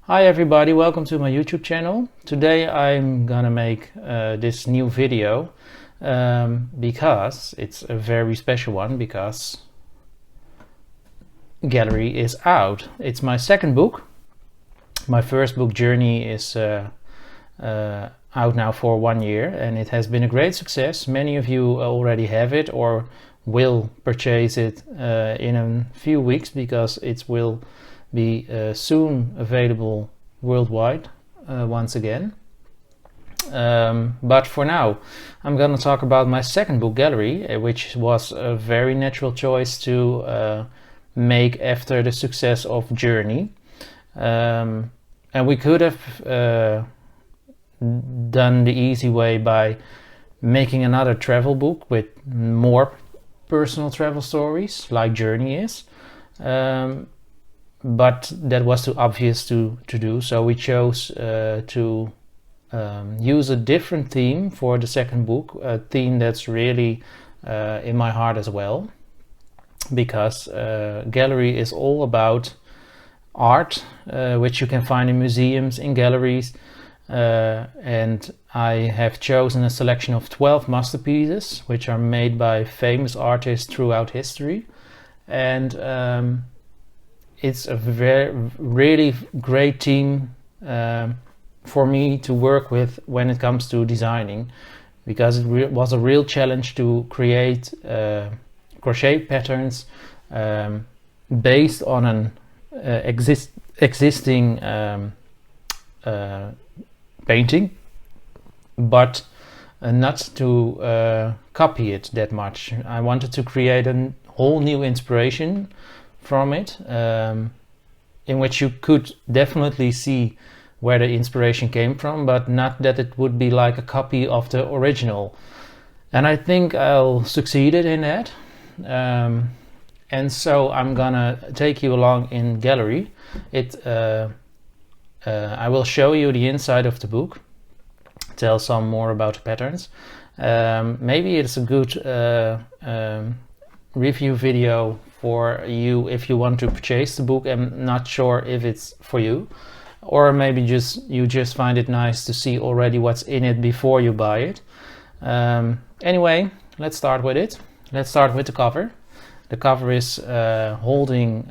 Hi everybody, welcome to my YouTube channel. Today I'm gonna make this new video because it's a very special one, because Gallery is out. It's my second book. My first book, Journey, is out now for 1 year and it has been a great success. Many of you already have it or will purchase it in a few weeks, because it will be soon available worldwide once again. But for now, I'm gonna talk about my second book, Gallery, which was a very natural choice to make after the success of Journey. And we could have done the easy way by making another travel book with more personal travel stories like Journey is. But that was too obvious to do, so we chose to use a different theme for the second book, a theme that's really in my heart as well, because Gallery is all about art, which you can find in museums, in galleries, and I have chosen a selection of 12 masterpieces which are made by famous artists throughout history, and it's a really great team for me to work with when it comes to designing, because it was a real challenge to create crochet patterns based on an existing painting, but not to copy it that much. I wanted to create a whole new inspiration from it, in which you could definitely see where the inspiration came from, but not that it would be like a copy of the original. And I think I'll succeeded in that. And so I'm gonna take you along in Gallery. I will show you the inside of the book, tell some more about the patterns. Maybe it's a good review video for you if you want to purchase the book and not sure if it's for you, or maybe you just find it nice to see already what's in it before you buy it. Anyway, let's start with it. Let's start with the cover. The cover is holding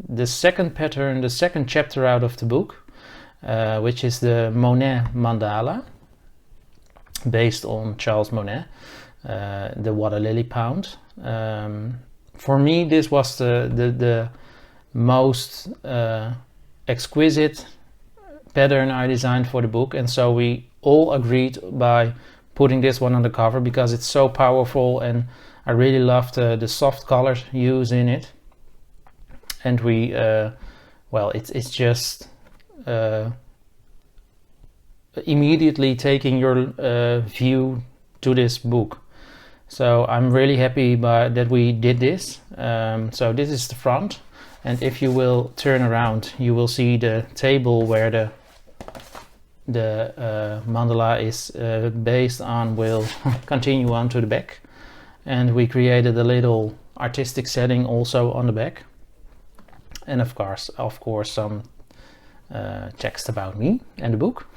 the second pattern, the second chapter out of the book, which is the Monet Mandala, based on Charles Monet, the Water Lily Pound. For me, this was the most exquisite pattern I designed for the book, and so we all agreed by putting this one on the cover because it's so powerful, and I really loved the soft colors used in it. And we, well, it's just immediately taking your view to this book. So I'm really happy that we did this. So this is the front, and if you will turn around, you will see the table where the mandala is based on will continue on to the back, and we created a little artistic setting also on the back, and of course some text about me and the book.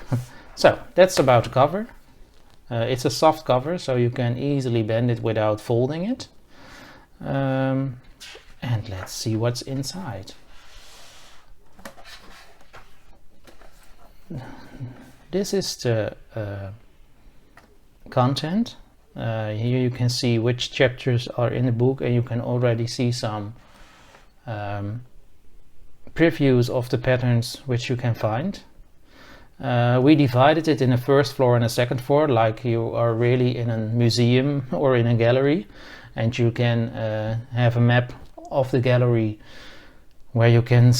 So that's about the cover. It's a soft cover, so you can easily bend it without folding it. And let's see what's inside. This is the content. Here you can see which chapters are in the book, and you can already see some previews of the patterns which you can find. We divided it in a first floor and a second floor, like you are really in a museum or in a gallery, and you can have a map of the gallery where you can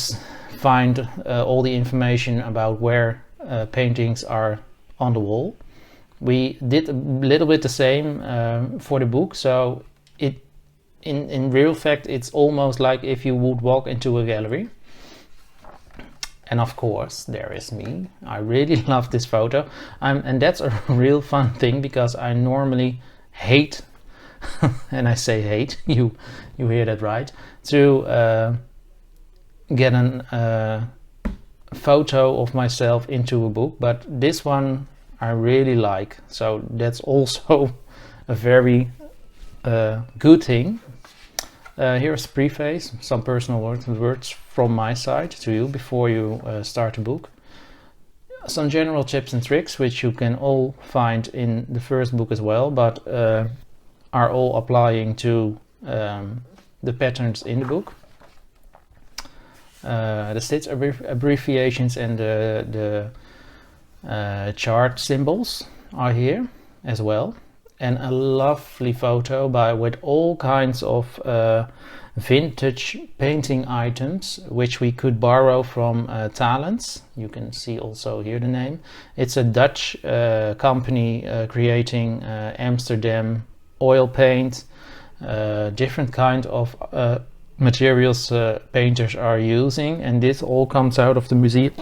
find all the information about where paintings are on the wall. We did a little bit the same for the book, so in real fact it's almost like if you would walk into a gallery. And of course there is me. I really love this photo, and that's a real fun thing, because I normally hate and I say hate, you hear that right, to get photo of myself into a book, but this one I really like, so that's also a very good thing. Here's preface, some personal words from my side to you before you start the book. Some general tips and tricks which you can all find in the first book as well, but are all applying to the patterns in the book. The stitch abbreviations and the chart symbols are here as well, and a lovely photo with all kinds of vintage painting items which we could borrow from Talents. You can see also here the name. It's a Dutch company creating Amsterdam oil paint, different kind of materials painters are using, and this all comes out of the Museum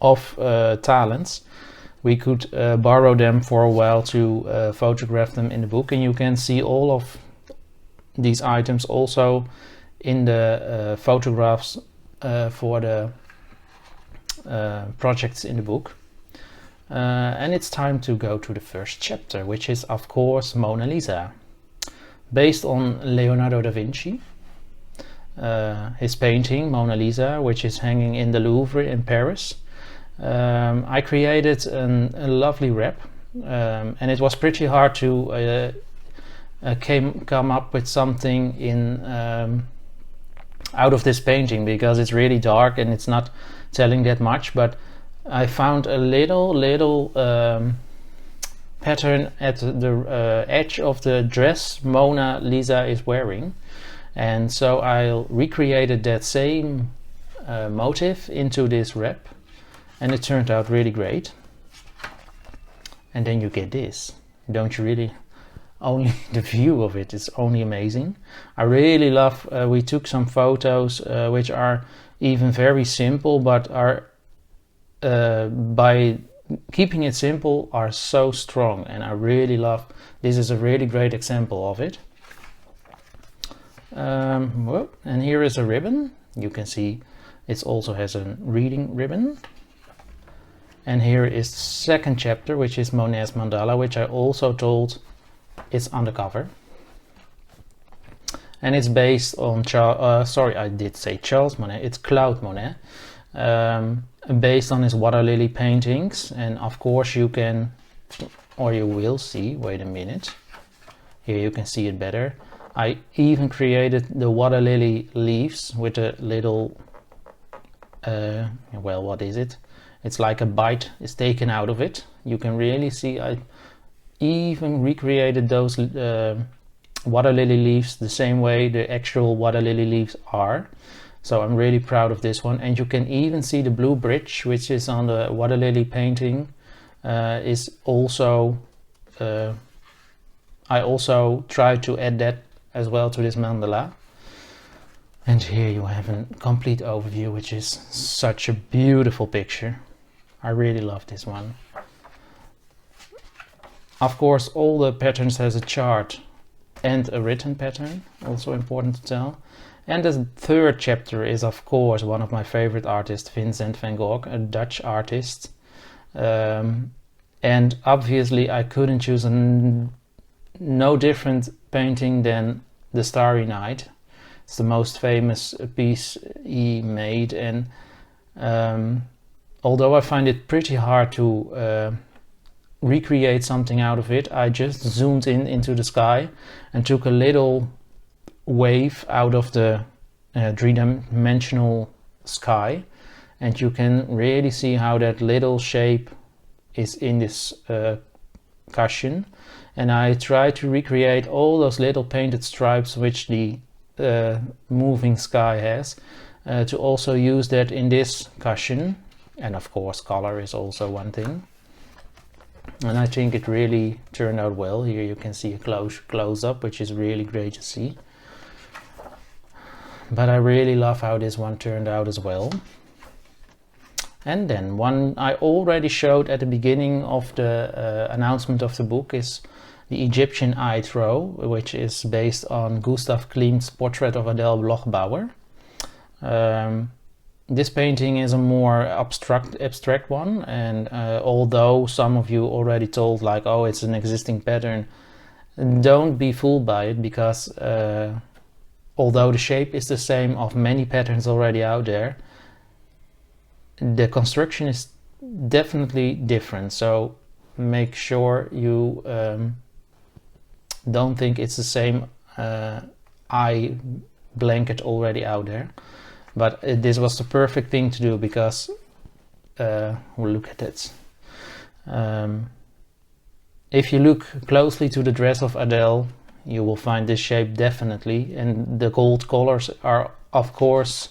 of Talents. We could borrow them for a while to photograph them in the book, and you can see all of these items also in the photographs for the projects in the book. And it's time to go to the first chapter, which is of course Mona Lisa, based on Leonardo da Vinci. His painting Mona Lisa, which is hanging in the Louvre in Paris. I created a lovely wrap, and it was pretty hard to come up with something in out of this painting, because it's really dark and it's not telling that much, but I found a little pattern at the edge of the dress Mona Lisa is wearing, and so I recreated that same motif into this wrap, and it turned out really great. And then you get this, don't you really? Only the view of it is only amazing. I really love, we took some photos which are even very simple, but are by keeping it simple are so strong, and I really love, this is a really great example of it. Well, and here is a ribbon. You can see it also has a reading ribbon. And here is the second chapter, which is Monet's Mandala, which I also told it's on the cover. And it's based on sorry, I did say Charles Monet, it's Claude Monet, based on his water lily paintings. And of course you can, or you will see, wait a minute, here you can see it better. I even created the water lily leaves with a little, well, what is it? It's like a bite is taken out of it. You can really see I even recreated those water lily leaves the same way the actual water lily leaves are. So I'm really proud of this one. And you can even see the blue bridge, which is on the water lily painting, is also, I also tried to add that as well to this mandala. And here you have a complete overview, which is such a beautiful picture. I really love this one. Of course, all the patterns has a chart and a written pattern, also important to tell. And the third chapter is of course one of my favorite artists, Vincent van Gogh, a Dutch artist. And obviously I couldn't choose no different painting than the Starry Night. It's the most famous piece he made, and although I find it pretty hard to recreate something out of it, I just zoomed into the sky and took a little wave out of the three-dimensional sky, and you can really see how that little shape is in this cushion. And I tried to recreate all those little painted stripes which the moving sky has, to also use that in this cushion. And of course color is also one thing, and I think it really turned out well. Here you can see a close-up, which is really great to see. But I really love how this one turned out as well. And then one I already showed at the beginning of the announcement of the book is the Egyptian eye throw, which is based on Gustav Klimt's portrait of Adele Bloch-Bauer. this painting is a more abstract one, and although some of you already told like, oh, it's an existing pattern, don't be fooled by it, because although the shape is the same of many patterns already out there, the construction is definitely different. So make sure you don't think it's the same eye blanket already out there. But this was the perfect thing to do, because we'll look at it. If you look closely to the dress of Adele, you will find this shape definitely, and the gold colors are of course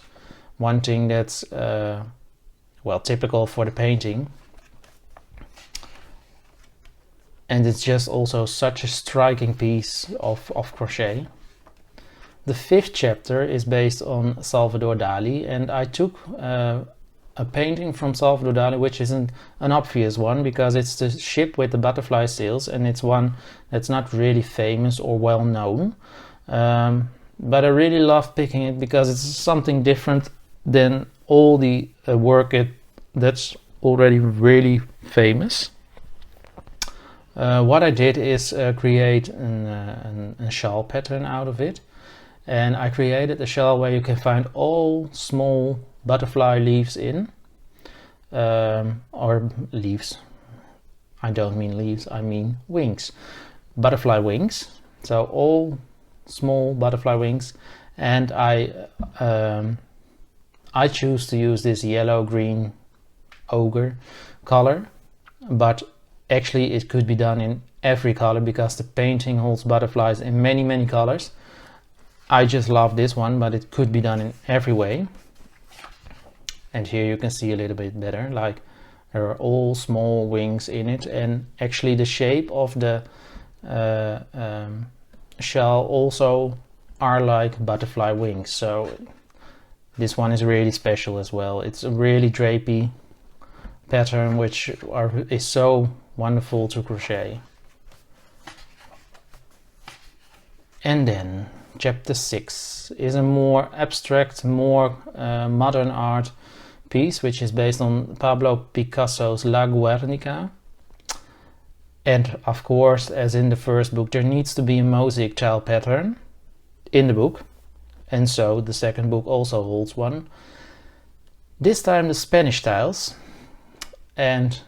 one thing that's well, typical for the painting. And it's just also such a striking piece of crochet. The 5th chapter is based on Salvador Dali, and I took a painting from Salvador Dali, which isn't an obvious one because it's the ship with the butterfly sails, and it's one that's not really famous or well known. But I really love picking it because it's something different than all the work that's already really famous. What I did is create a shawl pattern out of it. And I created a shawl where you can find all small butterfly leaves in, or leaves. I don't mean leaves, I mean wings. Butterfly wings. So all small butterfly wings. And I choose to use this yellow-green ochre color, but actually it could be done in every color because the painting holds butterflies in many colors. I just love this one, but it could be done in every way. And here you can see a little bit better, like there are all small wings in it, and actually the shape of the shell also are like butterfly wings. So this one is really special as well. It's a really drapey pattern which is so wonderful to crochet. And then chapter 6 is a more abstract, more modern art piece, which is based on Pablo Picasso's La Guernica. And of course, as in the first book, there needs to be a mosaic tile pattern in the book, and so the second book also holds one. This time the Spanish tiles, and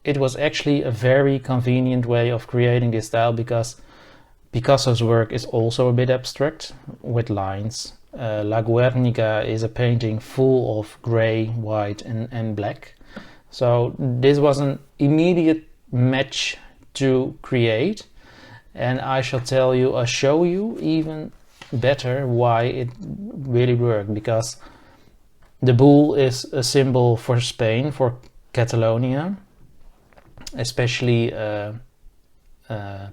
it was actually a very convenient way of creating this style because Picasso's work is also a bit abstract with lines. La Guernica is a painting full of gray, white and black. So this was an immediate match to create, and I shall show you even better why it really worked, because the bull is a symbol for Spain, for Catalonia. Especially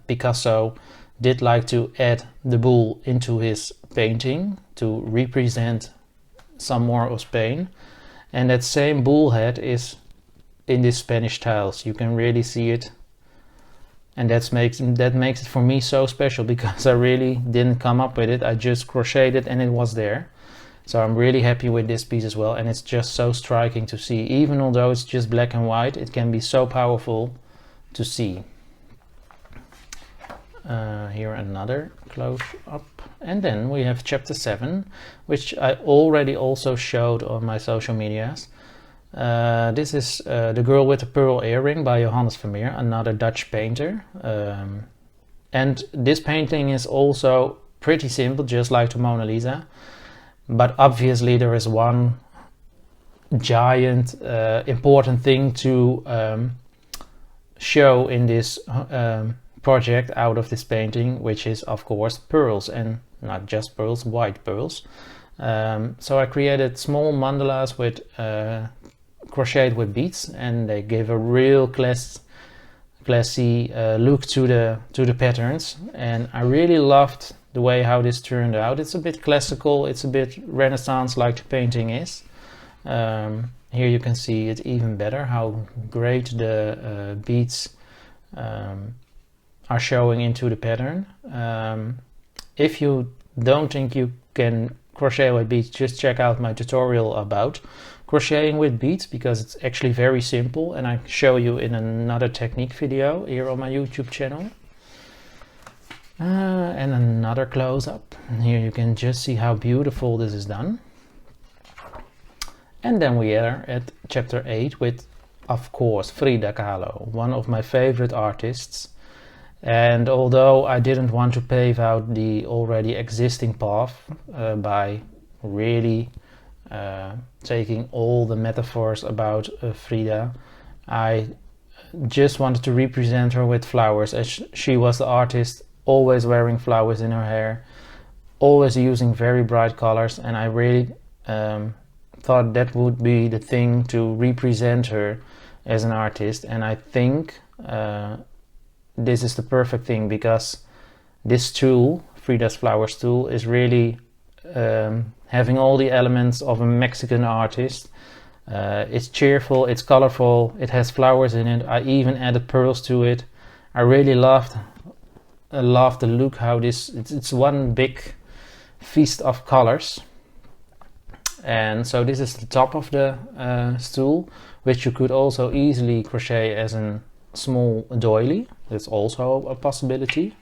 Picasso did like to add the bull into his painting to represent some more of Spain, and that same bull head is in these Spanish tiles. You can really see it, and that makes it for me so special, because I really didn't come up with it. I just crocheted it and it was there. So I'm really happy with this piece as well, and it's just so striking to see. Even although it's just black and white, it can be so powerful to see. Here another close up, and then we have chapter 7, which I already also showed on my social medias. This is The Girl with the Pearl Earring by Johannes Vermeer, another Dutch painter. And this painting is also pretty simple, just like the Mona Lisa. But obviously there is one giant important thing to show in this project out of this painting, which is of course pearls, and not just pearls, white pearls. So I created small mandalas with crocheted with beads, and they give a real classy look to the patterns, and I really loved the way how this turned out. It's a bit classical, it's a bit Renaissance like the painting is. Here you can see it even better, how great the beads are showing into the pattern. If you don't think you can crochet with beads, just check out my tutorial about crocheting with beads, because it's actually very simple, and I show you in another technique video here on my YouTube channel. And another close-up. Here you can just see how beautiful this is done. And then we are at chapter 8 with, of course, Frida Kahlo, one of my favorite artists. And although I didn't want to pave out the already existing path by really taking all the metaphors about Frida, I just wanted to represent her with flowers, as she was the artist, always wearing flowers in her hair, always using very bright colors, and I really thought that would be the thing to represent her as an artist. And I think this is the perfect thing, because this tool, Frida's Flower Stool, is really having all the elements of a Mexican artist. It's cheerful, it's colorful, it has flowers in it. I even added pearls to it. I really loved the look, how it's one big feast of colors. And so this is the top of the stool, which you could also easily crochet as a small doily. That's also a possibility.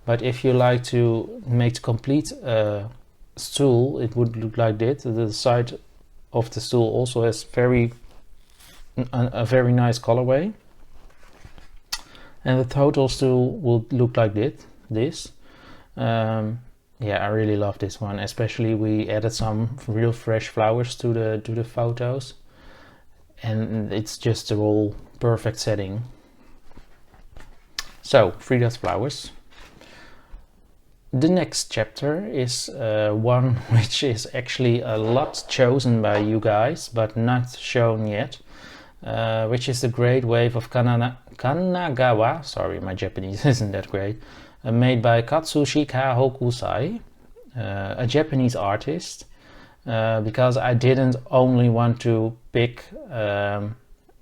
But if you like to make the complete stool, it would look like this. The side of the stool also has a very nice colorway. And the total stool will look like this. Yeah, I really love this one. Especially we added some real fresh flowers to the photos, and it's just a whole perfect setting. So Frida's flowers. The next chapter is one which is actually a lot chosen by you guys, but not shown yet, which is the Great Wave of Kanagawa. Sorry, my Japanese isn't that great. Made by Katsushika Hokusai, a Japanese artist, because I didn't only want to pick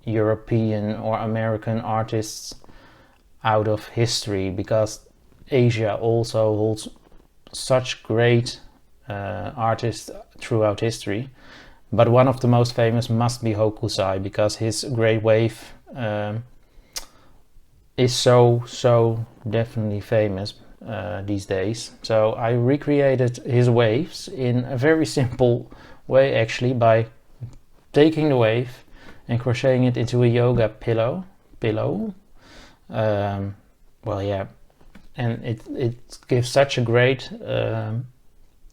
European or American artists out of history, because Asia also holds such great artists throughout history. But one of the most famous must be Hokusai, because his Great Wave is so definitely famous these days. So I recreated his waves in a very simple way, actually, by taking the wave and crocheting it into a yoga pillow. Well, yeah, and it gives such a great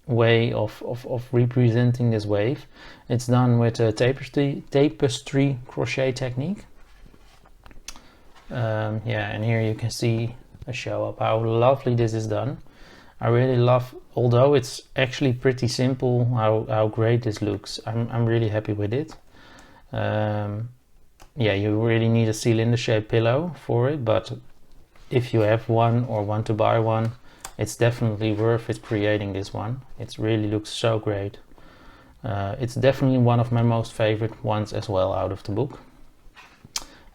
way of representing this wave. It's done with a tapestry crochet technique. Yeah, and here you can see a show of how lovely this is done. I really love, although it's actually pretty simple, how great this looks. I'm really happy with it. Yeah, you really need a cylinder shaped pillow for it, but if you have one or want to buy one, it's definitely worth it creating this one. It really looks so great. It's definitely one of my most favorite ones as well out of the book.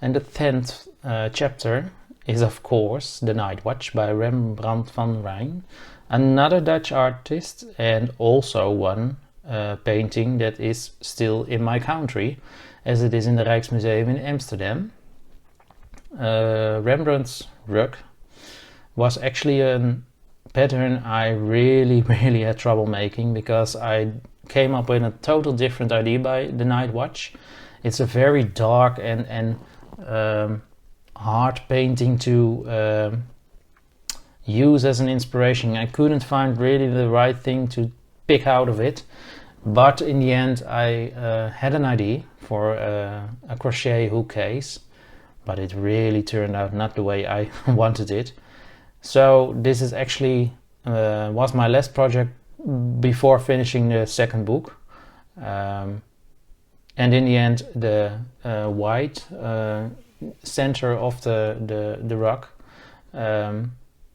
And the 10th chapter is, of course, The Night Watch by Rembrandt van Rijn, another Dutch artist, and also one painting that is still in my country, as it is in the Rijksmuseum in Amsterdam. Rembrandt's rug was actually a pattern I really had trouble making, because I came up with a total different idea by The Night Watch. It's a very dark and hard painting to use as an inspiration. I couldn't find really the right thing to pick out of it, but in the end I had an idea for a crochet hook case, but it really turned out not the way I wanted it. So this is actually was my last project before finishing the second book, and in the end the white center of the rug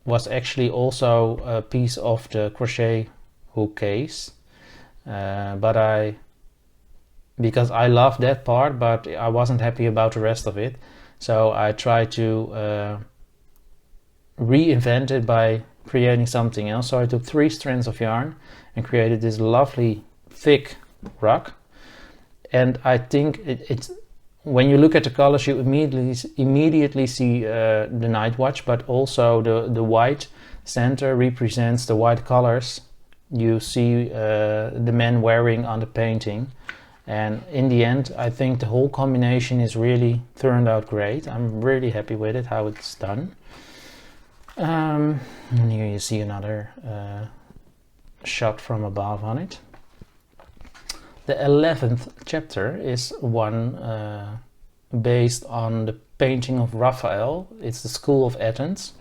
was actually also a piece of the crochet hook case, but because I love that part, but I wasn't happy about the rest of it, so I tried to reinvent it by creating something else. So I took 3 strands of yarn and created this lovely thick rug. And I think it's when you look at the colors, you immediately see the night watch, but also the white center represents the white colors you see the men wearing on the painting. And in the end, I think the whole combination is really turned out great. I'm really happy with it, how it's done. And here you see another shot from above on it. The 11th chapter is one based on the painting of Raphael. It's the School of Athens.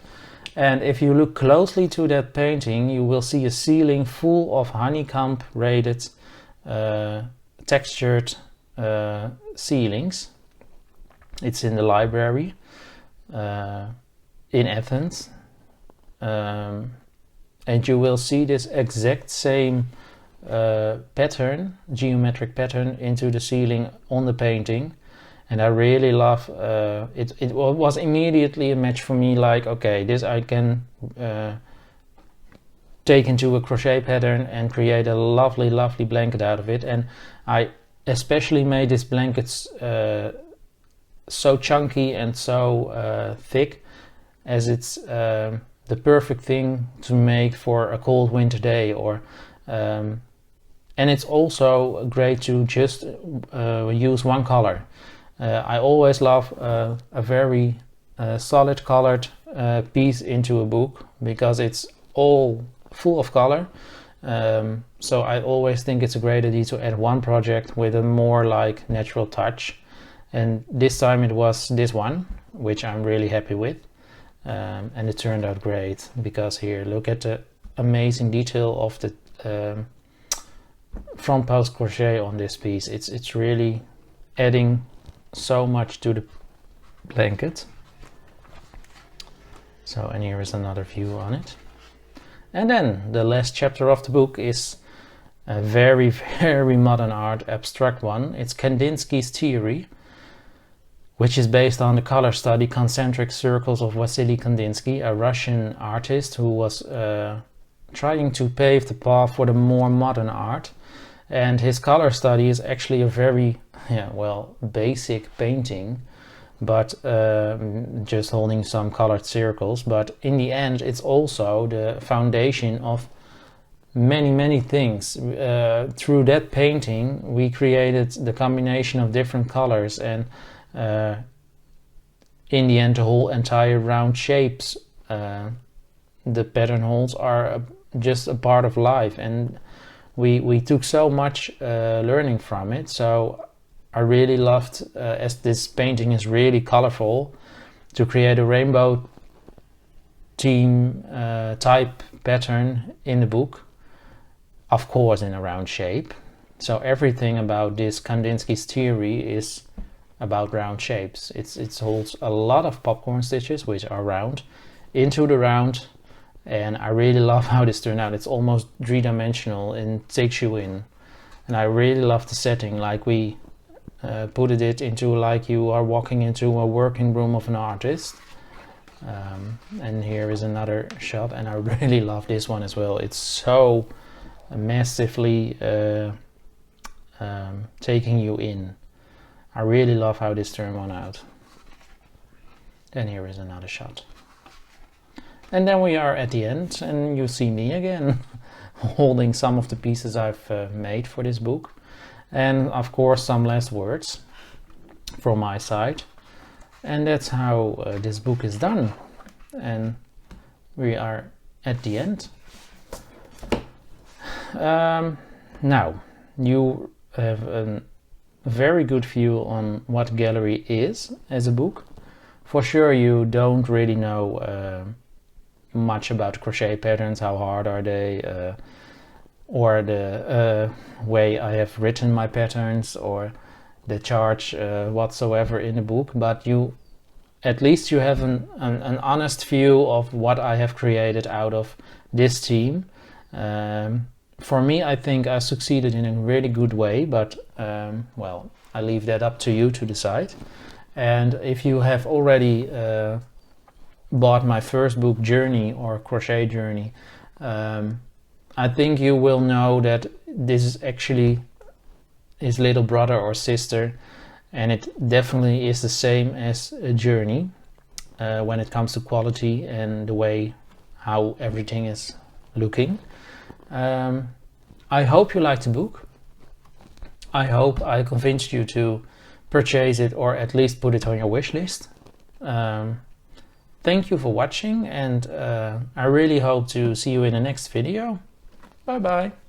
And if you look closely to that painting, you will see a ceiling full of honeycomb braided textured ceilings. It's in the library in Athens. And you will see this exact same pattern, geometric pattern, into the ceiling on the painting. And I really love it. It was immediately a match for me, like, okay, this I can take into a crochet pattern and create a lovely blanket out of it. And I especially made this blanket so chunky and so thick, as it's the perfect thing to make for a cold winter day, or and it's also great to just use one color. I always love a very solid colored piece into a book, because it's all full of color. So I always think it's a great idea to add one project with a more like natural touch. And this time it was this one, which I'm really happy with. And it turned out great, because here, look at the amazing detail of the front post crochet on this piece. It's really adding so much to the blanket. So, and here is another view on it. And then the last chapter of the book is a very modern art, abstract one. It's Kandinskys Theory, which is based on the color study Concentric Circles of Wassily Kandinsky, a Russian artist who was trying to pave the path for the more modern art. And his color study is actually a very basic painting, but just holding some colored circles. But in the end, it's also the foundation of many things. Through that painting, we created the combination of different colors, and in the end, the whole entire round shapes, the pattern holes are just a part of life, and we took so much learning from it. So I really loved, as this painting is really colorful, to create a rainbow theme type pattern in the book, of course in a round shape. So everything about this Kandinskys Theory is about round shapes. It holds a lot of popcorn stitches, which are round, into the round, and I really love how this turned out. It's almost three-dimensional and takes you in, and I really love the setting, like we put it into like you are walking into a working room of an artist. And here is another shot, and I really love this one as well. It's so massively taking you in. I really love how this turned one out. And here is another shot. And then we are at the end, and you see me again holding some of the pieces I've made for this book. And of course some last words from my side. And that's how this book is done. And we are at the end. Now, you have a very good view on what Gallery is as a book. For sure you don't really know much about crochet patterns, how hard are they, or the way I have written my patterns, or the charge whatsoever in the book, but at least you have an honest view of what I have created out of this theme. For me, I think I succeeded in a really good way, but well, I leave that up to you to decide. And if you have already bought my first book, Journey or Crochet Journey, I think you will know that this is actually his little brother or sister, and it definitely is the same as a Journey when it comes to quality and the way how everything is looking. I hope you liked the book. I hope I convinced you to purchase it or at least put it on your wish list. Thank you for watching, and I really hope to see you in the next video. Bye bye.